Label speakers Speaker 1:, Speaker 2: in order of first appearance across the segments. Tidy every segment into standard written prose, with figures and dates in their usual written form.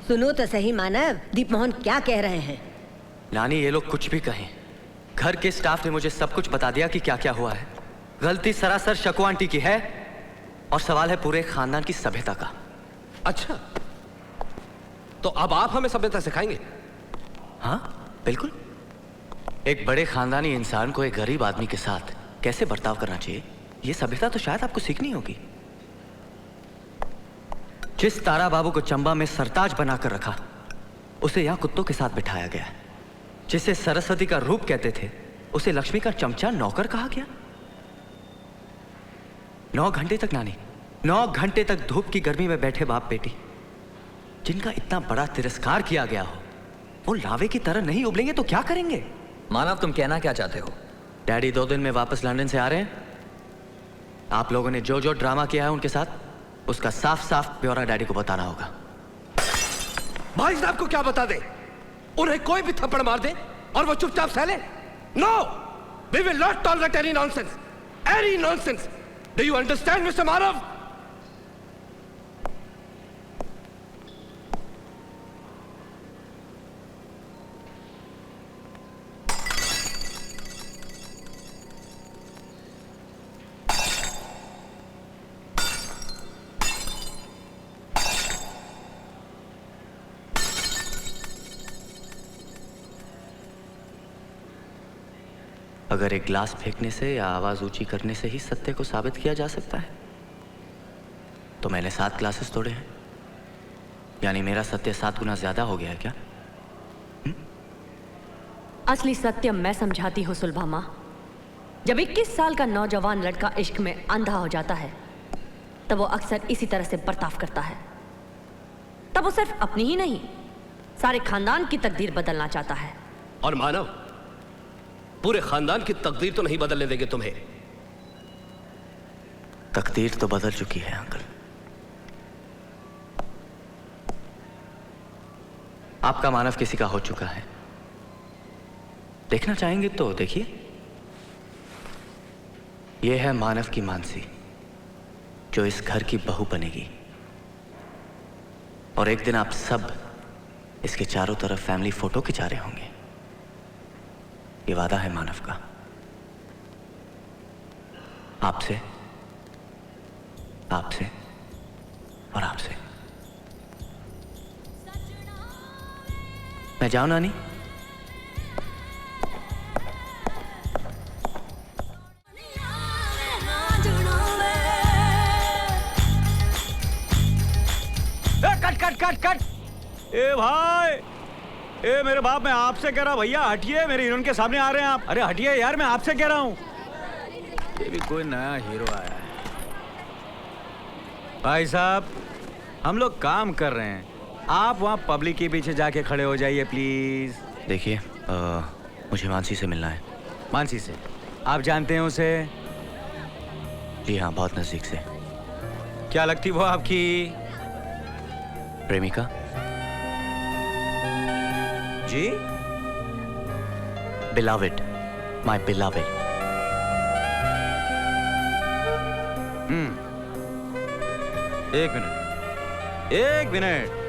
Speaker 1: सुनो तो सही मानव, दीपमोहन क्या कह रहे हैं।
Speaker 2: नानी, ये लोग कुछ भी कहें, घर के स्टाफ ने मुझे सब कुछ बता दिया कि क्या क्या हुआ है। गलती सरासर शकु आंटी की है और सवाल है पूरे खानदान की सभ्यता का।
Speaker 3: अच्छा, तो अब आप हमें सभ्यता सिखाएंगे?
Speaker 2: हाँ बिल्कुल। एक बड़े खानदानी इंसान को एक गरीब आदमी के साथ कैसे बर्ताव करना चाहिए, ये सभ्यता तो शायद आपको सीखनी होगी। जिस तारा बाबू को चंबा में सरताज बनाकर रखा, उसे यहां कुत्तों के साथ बिठाया गया। जिसे सरस्वती का रूप कहते थे, उसे लक्ष्मी का चमचा नौकर कहा गया। 9 घंटे तक नानी, 9 घंटे तक धूप की गर्मी में बैठे बाप बेटी, जिनका इतना बड़ा तिरस्कार किया गया हो, वो लावे की तरह नहीं उबलेंगे तो क्या करेंगे?
Speaker 4: मानव, तुम कहना क्या चाहते हो?
Speaker 2: डैडी 2 दिन में वापस लंदन से आ रहे हैं। आप लोगों ने जो जो ड्रामा किया है उनके साथ, उसका साफ साफ ब्यौरा डैडी को बताना होगा।
Speaker 3: भाई साहब को क्या बता दे? उन्हें कोई भी थप्पड़ मार दे और वो चुपचाप सह ले? No, we will not tolerate any nonsense, any nonsense. Do you understand mister Manav?
Speaker 2: अगर एक ग्लास फेंकने से या आवाज ऊंची करने से ही सत्य को साबित किया जा सकता है, तो मैंने 7 ग्लासेस तोड़े हैं, यानी मेरा सत्य 7 गुना ज्यादा हो गया है क्या?
Speaker 5: असली सत्य मैं समझाती हूँ सुलभामा। जब 21 साल का नौजवान लड़का इश्क में अंधा हो जाता है, तब वो अक्सर इसी तरह से बर्ताव करता है। तब वो सिर्फ अपनी ही नहीं, सारे खानदान की तकदीर बदलना चाहता है।
Speaker 3: और मानव, पूरे खानदान की तकदीर तो नहीं बदलने देंगे तुम्हें।
Speaker 2: तकदीर तो बदल चुकी है अंकल। आपका मानव किसी का हो चुका है। देखना चाहेंगे तो देखिए, यह है मानव की मानसी, जो इस घर की बहू बनेगी। और एक दिन आप सब इसके चारों तरफ फैमिली फोटो खिंचा रहे होंगे। ये वादा है मानव का, आपसे, आपसे और आपसे। मैं जाऊं नानी?
Speaker 6: Cut cut cut cut. ए भाई, ए मेरे बाप, मैं आपसे कह रहा, भैया हटिए, मेरे हीरोइन के सामने आ रहे हैं आप। अरे हटिए यार, मैं आपसे कह रहा हूँ। ये भी कोई नया हीरो आया है। भाई साहब, हम लोग काम कर रहे हैं, आप वहाँ पब्लिक के पीछे जाके खड़े हो जाइए प्लीज।
Speaker 2: देखिए, मुझे मानसी से मिलना है।
Speaker 6: मानसी से? आप जानते हैं उसे?
Speaker 2: जी हाँ, बहुत नजदीक से।
Speaker 6: क्या लगती वो आपकी
Speaker 2: प्रेमिका?
Speaker 6: जी?
Speaker 2: Beloved, my beloved.
Speaker 6: एक minute.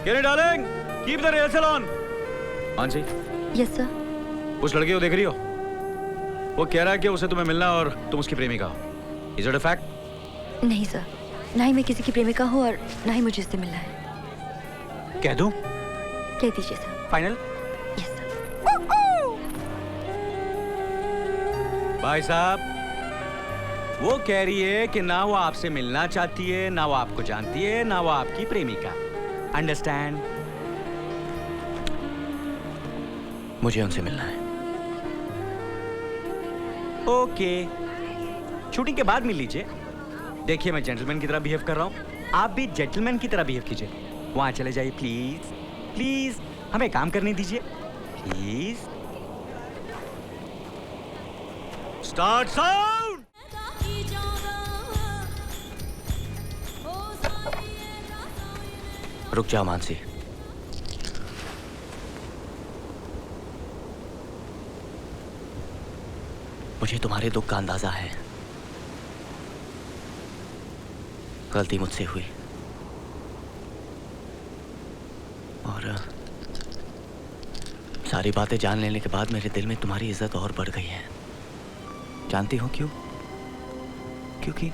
Speaker 6: Kenny darling, keep the rehearsal on. Mansi?
Speaker 5: Yes sir.
Speaker 6: उस लड़के को देख रही हो? वो कह रहा है कि उसे तुम्हें मिलना और तुम उसकी प्रेमिका हो। Is it a fact?
Speaker 7: नहीं सर, ना ही मैं किसी की प्रेमिका हूँ और ना ही मुझे इससे मिलना है।
Speaker 6: कह दूं?
Speaker 7: कह दीजिए सर।
Speaker 6: फाइनल?
Speaker 7: Yes sir.
Speaker 6: भाई साहब, वो कह रही है कि ना वो आपसे मिलना चाहती है, ना वो आपको जानती है, ना वो आपकी प्रेमिका। अंडरस्टैंड?
Speaker 2: मुझे उनसे मिलना है।
Speaker 6: ओके, शूटिंग के बाद मिल लीजिए। देखिए, मैं जेंटलमैन की तरह बिहेव कर रहा हूँ, आप भी जेंटलमैन की तरह बिहेव कीजिए। वहां चले जाइए प्लीज, प्लीज, हमें काम करने दीजिए प्लीज। Start sound.
Speaker 2: रुक जाओ मानसी। मुझे तुम्हारे दुख का अंदाजा है। गलती मुझसे हुई, और सारी बातें जान लेने के बाद मेरे दिल में तुम्हारी इज्जत और बढ़ गई है। जानती हो क्यों? क्योंकि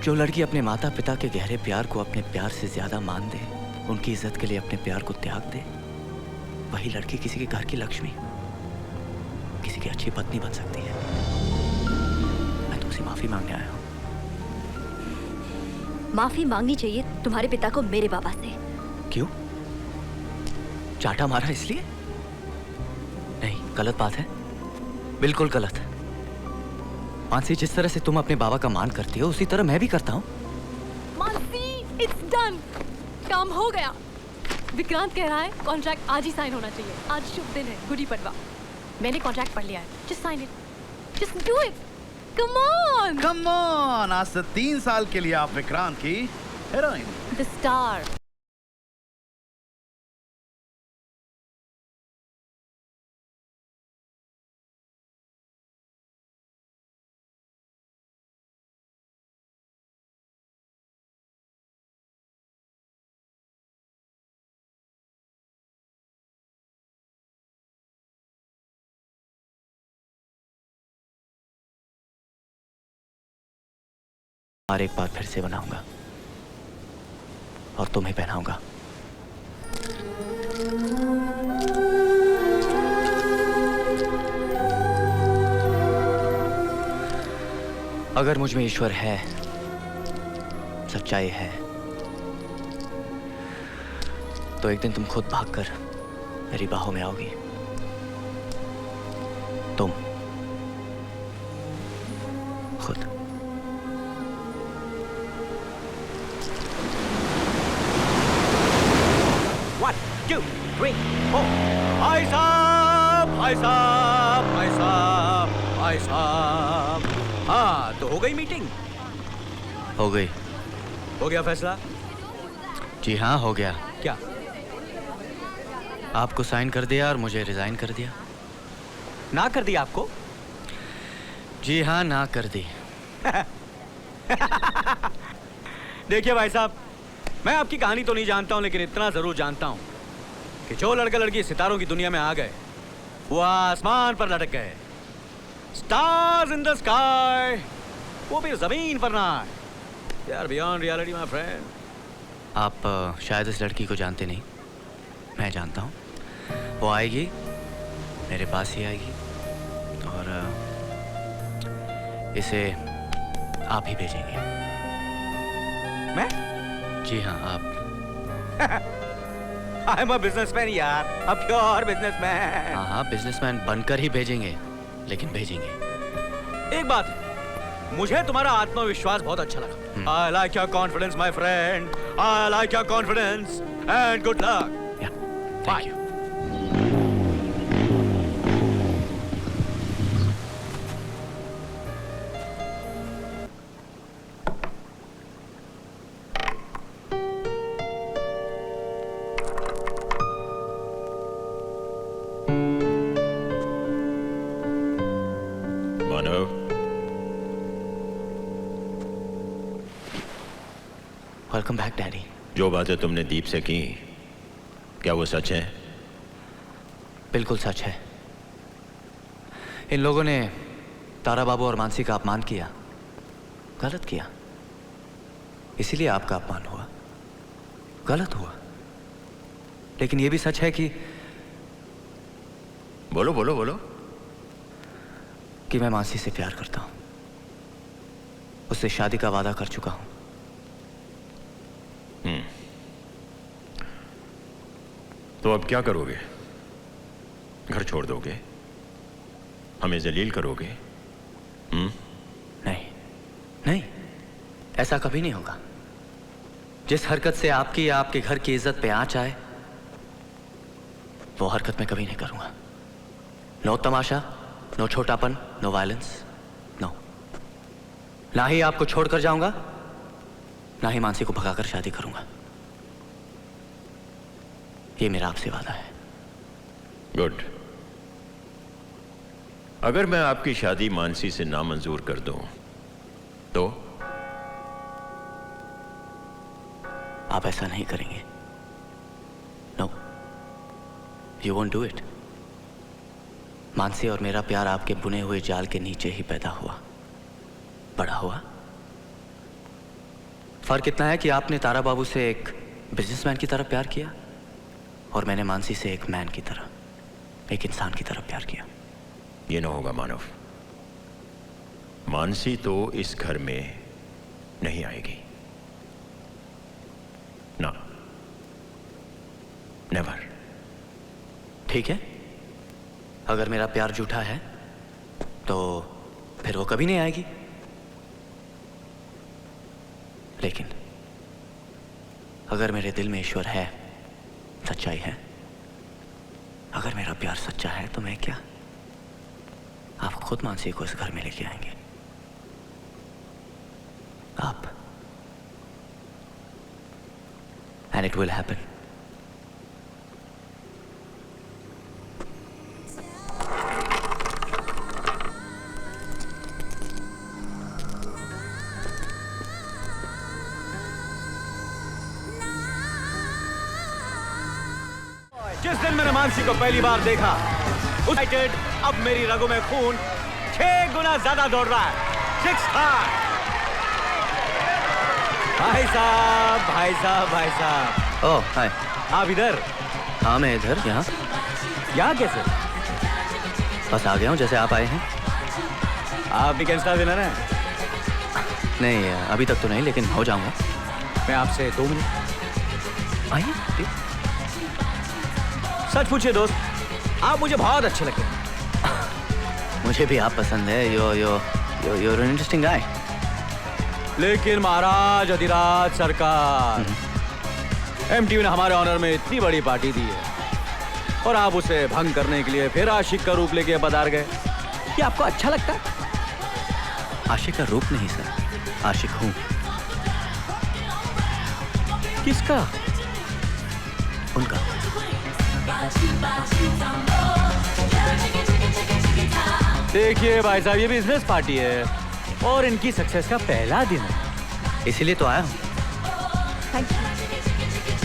Speaker 2: जो लड़की अपने माता पिता के गहरे प्यार को अपने प्यार से ज्यादा मान दे, उनकी इज्जत के लिए अपने प्यार को त्याग दे, वही लड़की किसी के घर की लक्ष्मी, किसी की अच्छी पत्नी बन सकती है। मैं तुमसे माफी मांगने आया हूं।
Speaker 7: माफी मांगनी चाहिए तुम्हारे पिता को मेरे बाबा से।
Speaker 2: क्यों? चाटा मारा इसलिए? नहीं, गलत बात है, बिल्कुल गलत। मानसी, जिस तरह से तुम अपने बाबा का मान करती हो उसी तरह मैं भी करता हूँ।
Speaker 5: मानसी, इट्स डन, काम हो गया। विक्रांत कह रहा है कॉन्ट्रैक्ट आज ही साइन होना चाहिए। आज शुभ दिन है, गुड़ी पड़वा। मैंने कॉन्ट्रैक्ट पढ़ लिया है। Just sign it, just do it, come on.
Speaker 8: Come on, आज से 3 साल के लिए आप विक्रांत की हीरोइन।
Speaker 5: The star.
Speaker 2: और एक बार फिर से बनाऊंगा और तुम्हें पहनाऊंगा। अगर मुझ में ईश्वर है, सच्चाई है, तो एक दिन तुम खुद भागकर मेरी बाहों में आओगी। तुम खुद।
Speaker 6: भाई साहब, भाई साहब, भाई साहब, भाई साहब। हाँ, तो हो गई मीटिंग?
Speaker 2: हो गई।
Speaker 6: हो गया फैसला?
Speaker 2: जी हाँ, हो गया।
Speaker 6: क्या?
Speaker 2: आपको साइन कर दिया और मुझे रिजाइन कर दिया।
Speaker 6: ना कर दिया आपको?
Speaker 2: जी हाँ, ना कर दी।
Speaker 6: देखिए भाई साहब, मैं आपकी कहानी तो नहीं जानता हूं, लेकिन इतना जरूर जानता हूं कि जो लड़का लड़की सितारों की दुनिया में आ गए वो आसमान पर लटक गए। स्टार्स इन द स्काई, वो भी जमीन पर ना आए। They are beyond reality my friend.
Speaker 2: आप शायद इस लड़की को जानते नहीं, मैं जानता हूँ। वो आएगी, मेरे पास ही आएगी और इसे आप ही भेजेंगे।
Speaker 6: मैं?
Speaker 2: जी हाँ, आप।
Speaker 6: आई एम अ बिजनेसमैन यार, अ प्योर बिजनेसमैन।
Speaker 2: हाँ हाँ, बिजनेसमैन बनकर ही भेजेंगे, लेकिन भेजेंगे।
Speaker 6: एक बात है, मुझे तुम्हारा आत्मविश्वास बहुत अच्छा लगा। I like your confidence my friend, I like your confidence and good luck.
Speaker 2: Thank you. Welcome back daddy.
Speaker 9: जो बातें तुमने दीप से की, क्या वो सच है?
Speaker 2: बिल्कुल सच है। इन लोगों ने तारा बाबू और मानसी का अपमान किया, गलत किया, इसीलिए आपका अपमान हुआ, गलत हुआ। लेकिन यह भी सच है कि
Speaker 9: बोलो बोलो बोलो।
Speaker 2: कि मैं मानसी से प्यार करता हूं, उससे शादी का वादा कर चुका हूं।
Speaker 9: तो अब क्या करोगे? घर छोड़ दोगे? हमें जलील करोगे?
Speaker 2: नहीं नहीं, ऐसा कभी नहीं होगा। जिस हरकत से आपकी या आपके घर की इज्जत पे आंच आए, वो हरकत मैं कभी नहीं करूंगा। नो तमाशा, नो छोटापन, नो वायलेंस, नो। ना ही आपको छोड़कर जाऊंगा, ना ही मानसी को भगाकर शादी करूंगा। ये मेरा आपसे वादा है।
Speaker 9: गुड। अगर मैं आपकी शादी मानसी से नामंजूर कर दूं तो?
Speaker 2: आप ऐसा नहीं करेंगे। No, you won't do it. Mansi और मेरा प्यार आपके बुने हुए जाल के नीचे ही पैदा हुआ, बड़ा हुआ। फर्क इतना है कि आपने तारा बाबू से एक बिजनेसमैन की तरह प्यार किया और मैंने मानसी से एक मैन की तरह, एक इंसान की तरह प्यार किया।
Speaker 9: ये ना होगा मानव। मानसी तो इस घर में नहीं आएगी ना, नेवर।
Speaker 2: ठीक है, अगर मेरा प्यार झूठा है तो फिर वो कभी नहीं आएगी। लेकिन अगर मेरे दिल में ईश्वर है, सच्चाई है, अगर मेरा प्यार सच्चा है तो मैं क्या, आप खुद मानसी को इस घर में लेके आएंगे। आप, एंड इट विल हैपन।
Speaker 6: जिस दिन मैंने मानसी को पहली बार देखा, उस अब मेरी रगों में खून 6 गुना ज्यादा दौड़ रहा है। 6 हार्ट। भाई साहब, भाई साहब, भाई साहब।
Speaker 2: ओह हाय।
Speaker 6: आप इधर?
Speaker 2: हाँ मैं इधर। यहाँ?
Speaker 6: यहाँ कैसे?
Speaker 2: बस आ गया हूँ जैसे आप आए हैं।
Speaker 6: आप भी कैंसर विनर हैं?
Speaker 2: नहीं अभी तक तो नहीं, लेकिन हो जाऊंगा।
Speaker 6: मैं आपसे 2 मिनट।
Speaker 2: आइए।
Speaker 6: सच पूछिए दोस्त, आप मुझे बहुत अच्छे लगे।
Speaker 2: मुझे भी आप पसंद है। you're an interesting guy।
Speaker 6: लेकिन महाराज अधिराज सरकार, एमटीवी ने हमारे ऑनर में इतनी बड़ी पार्टी दी है और आप उसे भंग करने के लिए फिर आशिक का रूप लेके पधार गए। क्या आपको अच्छा लगता है?
Speaker 2: आशिक का रूप नहीं सर, आशिक हूँ।
Speaker 6: किसका?
Speaker 2: उनका।
Speaker 6: देखिए भाई साहब, ये बिजनेस पार्टी है और इनकी सक्सेस का पहला दिन है,
Speaker 2: इसीलिए तो आया हूँ।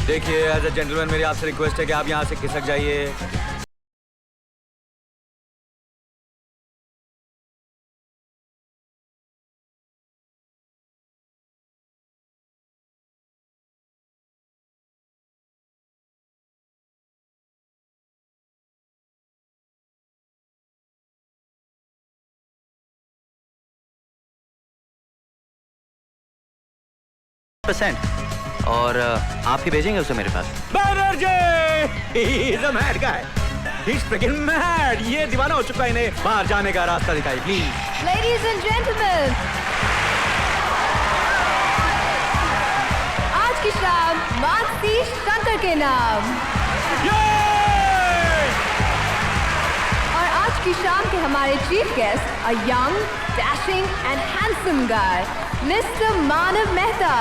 Speaker 6: देखिए एज ए जेंटलमैन मेरी आपसे रिक्वेस्ट है कि आप यहाँ से खिसक जाइए।
Speaker 2: और आप ही भेजेंगे उसे मेरे पास?
Speaker 6: Banerjee! He's a mad guy. He's freaking mad. ये दीवाना हो चुका है, इन्हें बाहर जाने का रास्ता दिखाई प्लीज।
Speaker 7: Ladies and gentlemen, आज की शाम मानसी शंकर के नाम। और आज की शाम के हमारे chief guest, a young, dashing and handsome guy, Mr. Manav Mehta.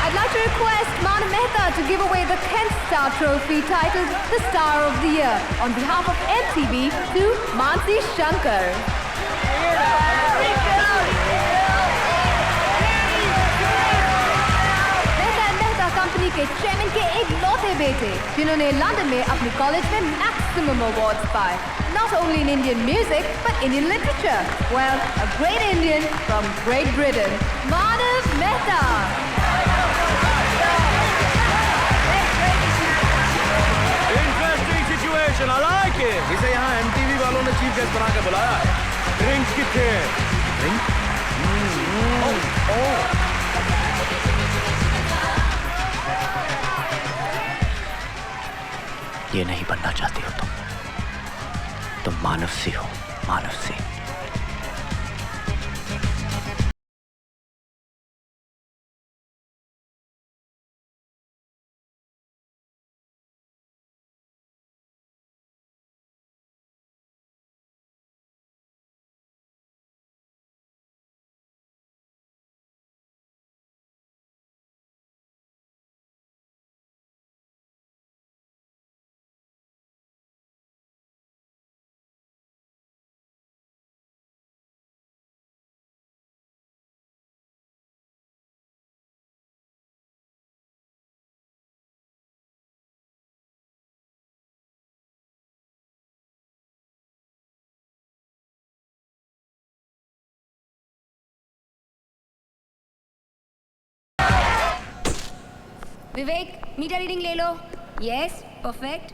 Speaker 7: I'd like to request Manav Mehta to give away the Kent Star Trophy titled the Star of the Year on behalf of MTV to Mansi Shankar. Mehta and Mehta company के chairman के एक लौते बेटे, जिन्होंने London में अपने college में maximum awards पाए, not only in Indian music but Indian literature. Well, a great Indian from Great Britain, Manav Mehta.
Speaker 6: Interesting situation, I like it.
Speaker 8: इसे यहाँ एमटीवी वालों ने चीफ गेस्ट बना के बुलाया है।
Speaker 6: ड्रिंक्स कितने?
Speaker 2: ड्रिंक? ये नहीं बनना चाहती हो तुम मानव सी हो, मानव सी।
Speaker 10: विवेक मीटर रीडिंग ले लो। Yes perfect.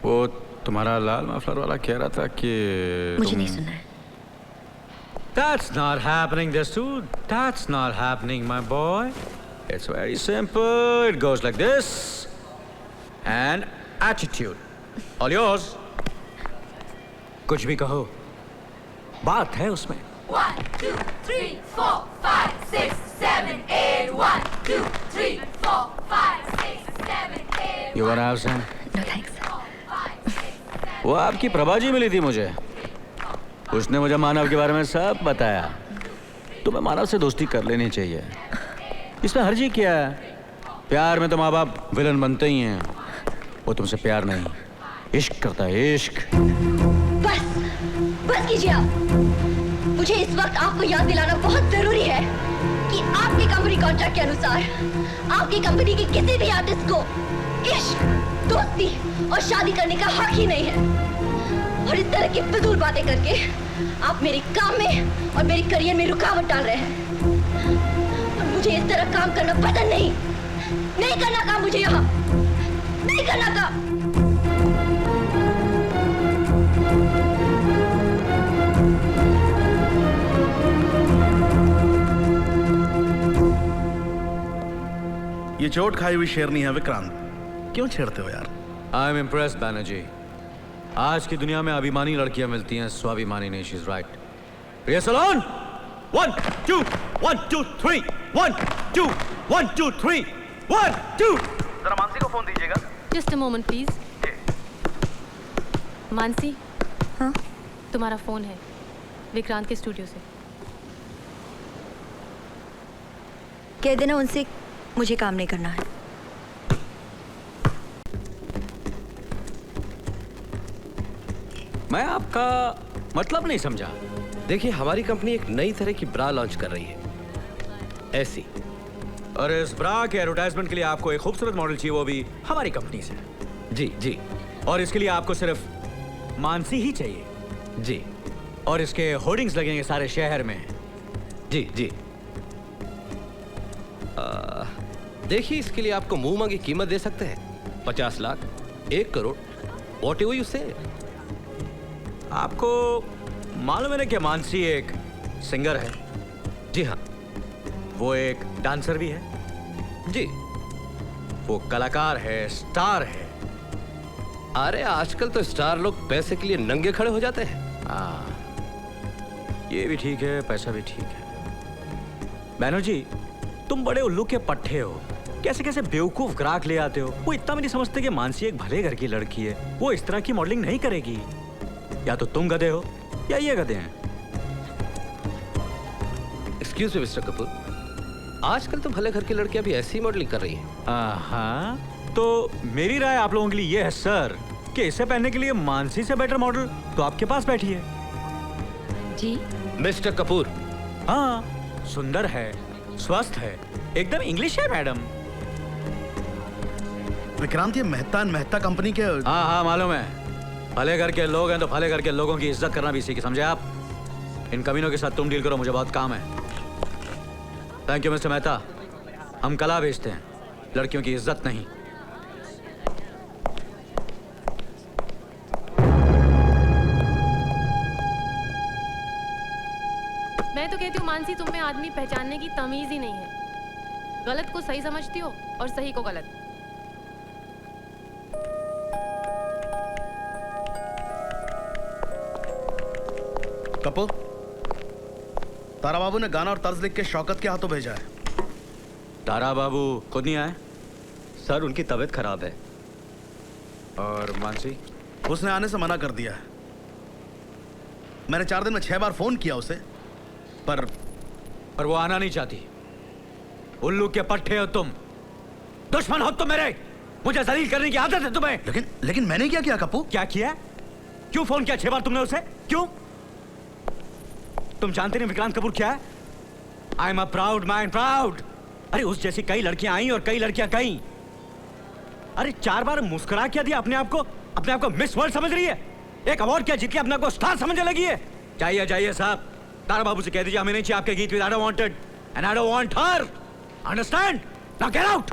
Speaker 11: वो तुम्हारा लाल मफलर वाला कह रहा था कि
Speaker 1: मुझे नहीं सुनना है।
Speaker 11: That's not happening, this dude. That's not happening, my boy. It's very simple. It goes like this. And attitude. All yours. कुछ भी कहो, बात है उसमें।
Speaker 12: 1, 2, 3, 4, 5, 6, 7, 8. 1, 2, 3, 4, 5, 6, 7, 8.
Speaker 11: You wanna have some?
Speaker 1: No thanks.
Speaker 11: वो आपकी प्रभा जी मिली थी मुझे। उसने मुझे मानव के बारे में सब बताया। तुम्हें मानव से दोस्ती कर लेनी चाहिए। इसमें हर्जी क्या है? प्यार में तो माँ बाप विलन बनते ही हैं। वो तुमसे प्यार नहीं, इश्क करता है, इश्क।
Speaker 1: बस कीजिए आप। मुझे इस वक्त आपको याद दिलाना बहुत जरूरी है कि आपकी कंपनी कॉन्ट्रैक्ट के अनुसार आपकी कंपनी के किसी भी आर्टिस्ट को इश्क, दोस्ती और शादी करने का हक ही नहीं है। और इस तरह की फिजूल बातें करके आप मेरे काम में और मेरे करियर में रुकावट डाल रहे हैं। और मुझे इस तरह काम करना पसंद नहीं। नहीं करना काम मुझे यहाँ, नहीं करना काम।
Speaker 8: ये चोट खाई हुई शेरनी है विक्रांत, क्यों छेड़ते हो यार?
Speaker 11: I am impressed Banerjee. आज की दुनिया में अभिमानी लड़कियां मिलती हैं, स्वाभिमानी नहीं। She is right. ये सलोन 1 2 1 2 3 1 2 1 2 3 1 2।
Speaker 13: जरा मानसी को फोन दीजिएगा।
Speaker 5: Just a moment please. Mansi,
Speaker 1: हाँ
Speaker 5: तुम्हारा फोन है विक्रांत के स्टूडियो से।
Speaker 1: कह देना उनसे मुझे काम नहीं करना है।
Speaker 11: मैं आपका मतलब नहीं समझा।
Speaker 3: देखिए, हमारी कंपनी एक नई तरह की ब्रा लॉन्च कर रही है, ऐसी।
Speaker 11: और इस ब्रा के एडवर्टाइजमेंट के लिए आपको एक खूबसूरत मॉडल चाहिए, वो भी हमारी कंपनी से।
Speaker 3: जी जी।
Speaker 11: और इसके लिए आपको सिर्फ मानसी ही चाहिए।
Speaker 3: जी।
Speaker 11: और इसके होर्डिंग्स लगेंगे सारे शहर में।
Speaker 3: जी जी। देखिए, इसके लिए आपको मुंह मांगी कीमत दे सकते हैं। 50 lakh, 1 crore, what ever you से।
Speaker 11: आपको मालूम है ना कि मानसी एक सिंगर है?
Speaker 3: जी हाँ।
Speaker 11: वो एक डांसर भी है।
Speaker 3: जी।
Speaker 11: वो कलाकार है, स्टार है।
Speaker 3: अरे आजकल तो स्टार लोग पैसे के लिए नंगे खड़े हो जाते हैं।
Speaker 11: ये भी ठीक है, पैसा भी ठीक है। बैनर्जी, तुम बड़े उल्लू के पट्टे हो। कैसे कैसे बेवकूफ ग्राहक ले आते हो। वो इतना भी नहीं समझते कि मानसी एक भले घर की लड़की है। वो इस तरह की मॉडलिंग नहीं करेगी। या तो तुम गधे हो या ये गधे हैं।
Speaker 3: एक्सक्यूज मी मिस्टर कपूर, आजकल तो भले घर की लड़कियां भी ऐसी मॉडलिंग कर रही हैं।
Speaker 11: हाँ, तो मेरी राय आप लोगों के लिए ये है सर कि इसे पहनने के लिए मानसी से बेटर मॉडल तो आपके पास बैठी है।
Speaker 1: जी
Speaker 3: मिस्टर कपूर।
Speaker 11: हाँ, सुंदर है, स्वस्थ है, एकदम इंग्लिश है मैडम।
Speaker 8: विक्रांत, ये मेहता एंड मेहता कंपनी के।
Speaker 11: हाँ हाँ मालूम है। भले घर के लोग हैं तो भले घर के लोगों की इज्जत करना भी सीखिए, समझे आप? इन कमीनों के साथ तुम डील करो, मुझे बहुत काम है। Thank you mister Mehta. हम कला बेचते हैं, लड़कियों की इज्जत नहीं।
Speaker 5: मैं तो कहती हूँ मानसी, तुम में आदमी पहचानने की तमीज ही नहीं है। गलत को सही समझती हो और सही को गलत।
Speaker 8: कपूर, तारा बाबू ने गाना और तर्ज लिख के शौकत के हाथों भेजा है।
Speaker 11: तारा बाबू खुद नहीं आए?
Speaker 2: सर, उनकी तबीयत खराब है।
Speaker 11: और मानसी?
Speaker 8: उसने आने से मना कर दिया है। मैंने 4 दिन में 6 बार फोन किया उसे, पर
Speaker 11: वो आना नहीं चाहती। उल्लू के पट्टे हो तुम, दुश्मन हो तुम मेरे। मुझे जलील करने की आदत है तुम्हें।
Speaker 8: लेकिन मैंने क्या किया कपूर?
Speaker 11: क्या किया? क्यों फोन किया 6 बार तुमने उसे? क्यों? तुम जानते नहीं विक्रांत कपूर क्या है? I am a proud man, proud. अरे उस जैसी कई लड़कियां आई और कई लड़कियां गई। अरे 4 बार मुस्कुरा क्या दिया अपने आप को मिस वर्ल्ड समझ रही है। एक अवार्ड क्या जीत के अपने आप को स्टार समझने लगी है। जाइए साहब, तारा बाबू से कह दीजिए हमें नहीं चाहिए आपके गीत। With I don't wanted and I don't want her. Understand? Now get out.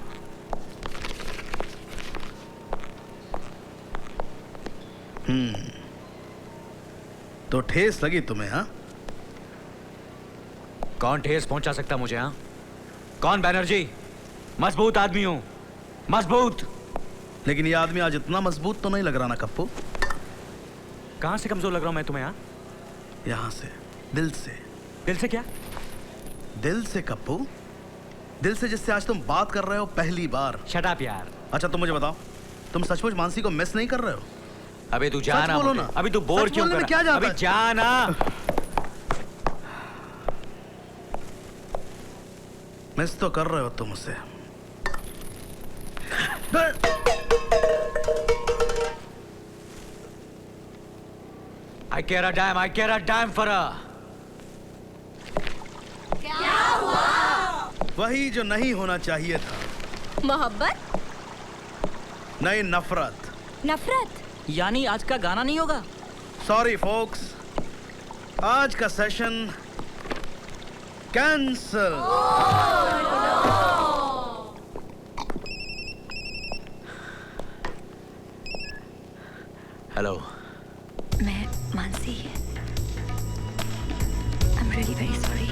Speaker 8: तो ठेस लगी तुम्हें? हाँ,
Speaker 11: कौन ठेस पहुंचा सकता मुझे? हाँ, कौन? बैनर्जी, मजबूत आदमी हूं, मजबूत।
Speaker 8: लेकिन ये आदमी आज इतना मजबूत तो नहीं लग रहा ना कप्पू।
Speaker 11: कहां से कमजोर लग रहा हूं मैं तुम्हें? हाँ,
Speaker 8: यहां से, दिल से।
Speaker 11: दिल से क्या?
Speaker 8: दिल से कप्पू, दिल से जिससे आज तुम बात कर रहे हो पहली बार।
Speaker 11: शट अप यार।
Speaker 8: अच्छा तुम मुझे बताओ, तुम सचमुच मानसी को मिस नहीं कर रहे हो?
Speaker 11: अबे तू जाना,
Speaker 8: बोलो ना।
Speaker 11: अभी तू बोर
Speaker 8: सच
Speaker 11: क्यों
Speaker 8: बोलने
Speaker 11: कर
Speaker 8: में क्या जाता
Speaker 11: अभी
Speaker 8: है?
Speaker 11: जाना।
Speaker 8: मिस तो कर रहे हो तुम उसे।
Speaker 11: I care a damn for her.
Speaker 1: क्या हुआ?
Speaker 8: वही जो नहीं होना चाहिए था।
Speaker 1: मोहब्बत?
Speaker 8: नहीं, नफरत।
Speaker 1: नफरत?
Speaker 14: यानी आज का गाना नहीं होगा?
Speaker 8: सॉरी फोक्स, आज का सेशन कैंसल।
Speaker 2: हेलो।
Speaker 1: मैं Mansi. I'm really very sorry.